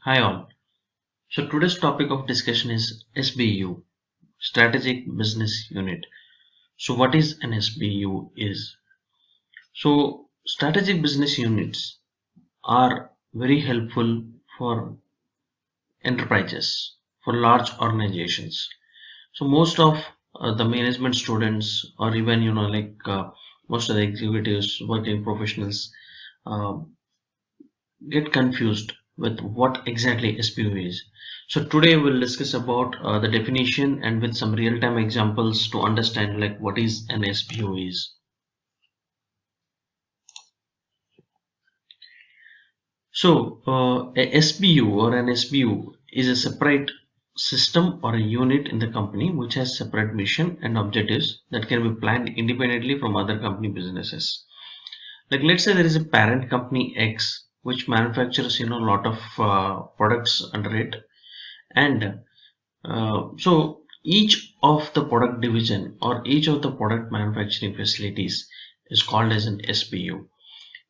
Hi all. So today's topic of discussion is SBU, Strategic Business Unit. So what is an SBU is? So strategic business units are very helpful for enterprises, for large organizations. So most of the management students or even most of the executives, working professionals uh, get confused with what exactly SPO is. So today we'll discuss about the definition and with some real-time examples to understand like what is an SPO is. So a SBU or an SBU is a separate system or a unit in the company which has separate mission and objectives that can be planned independently from other company businesses. Like let's say there is a parent company X which manufactures a lot of products under it, and so each of the product division or each of the product manufacturing facilities is called as an SBU.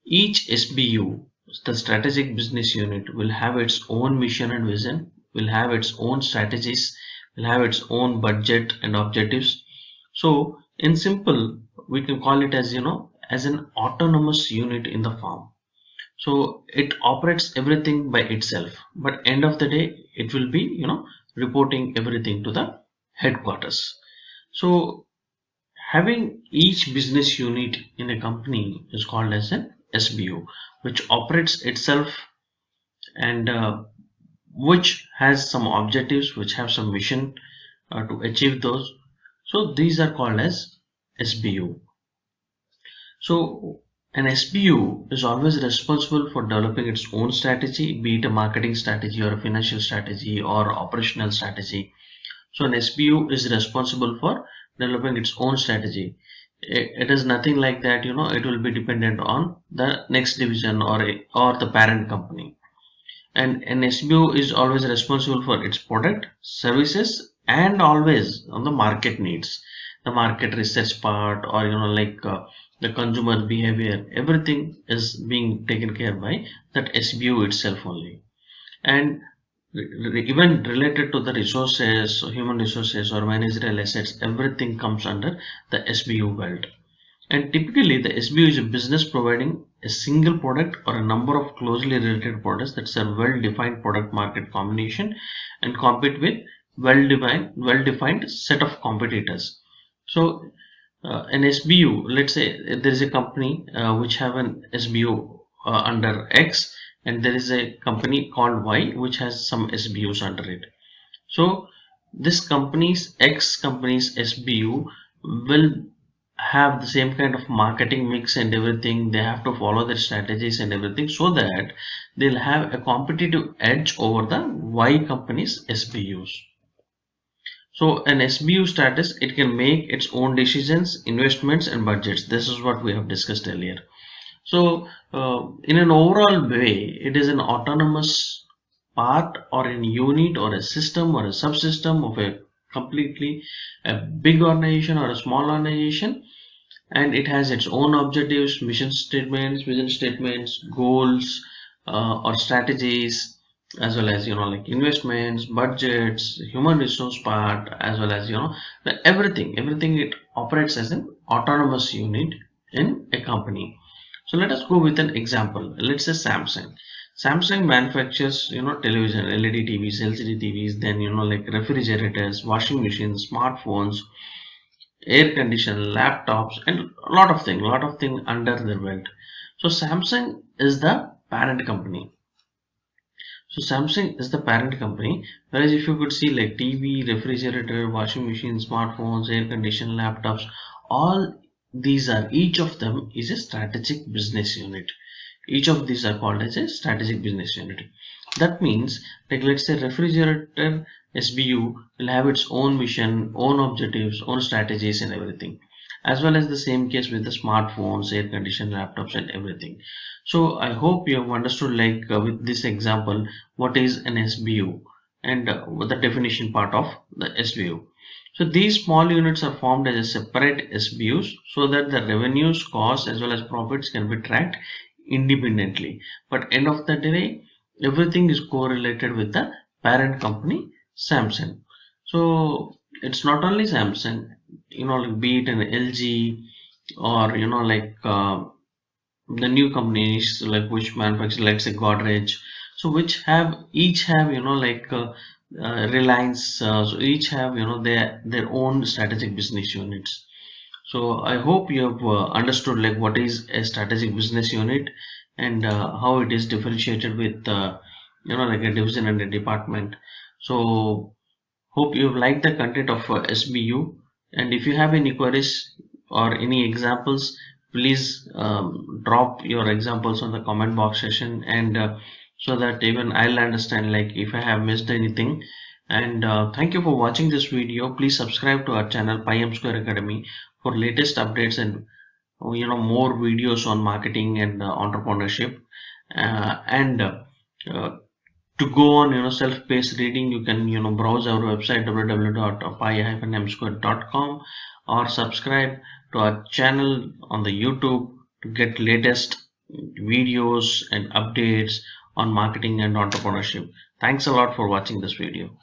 Each SBU, the strategic business unit, will have its own mission and vision, will have its own strategies, will have its own budget and objectives. So in simple, we can call it as as an autonomous unit in the firm. So it operates everything by itself, but end of the day it will be reporting everything to the headquarters. So having each business unit in a company is called as an SBU, which operates itself and which has some objectives, which have some mission to achieve those. So these are called as SBU. So an SBU is always responsible for developing its own strategy, be it a marketing strategy or a financial strategy or operational strategy. So an SBU is responsible for developing its own strategy. It is nothing like that, it will be dependent on the next division or the parent company. And an SBU is always responsible for its product, services, and always on the market needs, the market research part, or the consumer behavior. Everything is being taken care by that SBU itself only. And even related to the resources, human resources, or managerial assets, everything comes under the SBU belt. And typically, the SBU is a business providing a single product or a number of closely related products that serve well-defined product market combination and compete with well-defined set of competitors. So, an SBU, let's say there is a company which have an SBU under X, and there is a company called Y which has some SBUs under it. So, this company's X company's SBU will have the same kind of marketing mix and everything. They have to follow their strategies and everything so that they'll have a competitive edge over the Y company's SBUs. So an SBU status, it can make its own decisions, investments and budgets. This is what we have discussed earlier. So in an overall way, it is an autonomous part or an unit or a system or a subsystem of a completely a big organization or a small organization, and it has its own objectives, mission statements, vision statements, goals, or strategies, as well as like investments, budgets, human resource part, as well as everything it operates as an autonomous unit in a company. So let us go with an example. Let's say Samsung manufactures television, LED TVs, LCD TVs, then like refrigerators, washing machines, smartphones, air conditioner, laptops, and a lot of thing under their belt. So Samsung is the parent company. So Samsung is the parent company. Whereas if you could see like TV, refrigerator, washing machine, smartphones, air conditioner, laptops, all these are, each of them is a strategic business unit. Each of these are called as a strategic business unit. That means, like let's say refrigerator SBU will have its own mission, own objectives, own strategies and everything. As well as the same case with the smartphones, air conditioned laptops and everything. So I hope you have understood like with this example what is an SBU and the definition part of the SBU. So these small units are formed as a separate SBUs so that the revenues, costs as well as profits can be tracked independently. But end of the day, everything is correlated with the parent company Samsung. So it's not only Samsung, like be it an LG or the new companies like which manufacture like say Godrej, so which have each have Reliance, so each have their own strategic business units. So I hope you have understood like what is a strategic business unit and how it is differentiated with like a division and a department. So hope you've liked the content of SBU, and if you have any queries or any examples, please drop your examples on the comment box session, and so that even I'll understand like if I have missed anything. And thank you for watching this video. Please subscribe to our channel Pi M Square Academy for latest updates and more videos on marketing and entrepreneurship. And To go on self-paced reading, you can browse our website www.pi-msquare.com, or subscribe to our channel on the YouTube to get latest videos and updates on marketing and entrepreneurship. Thanks a lot for watching this video.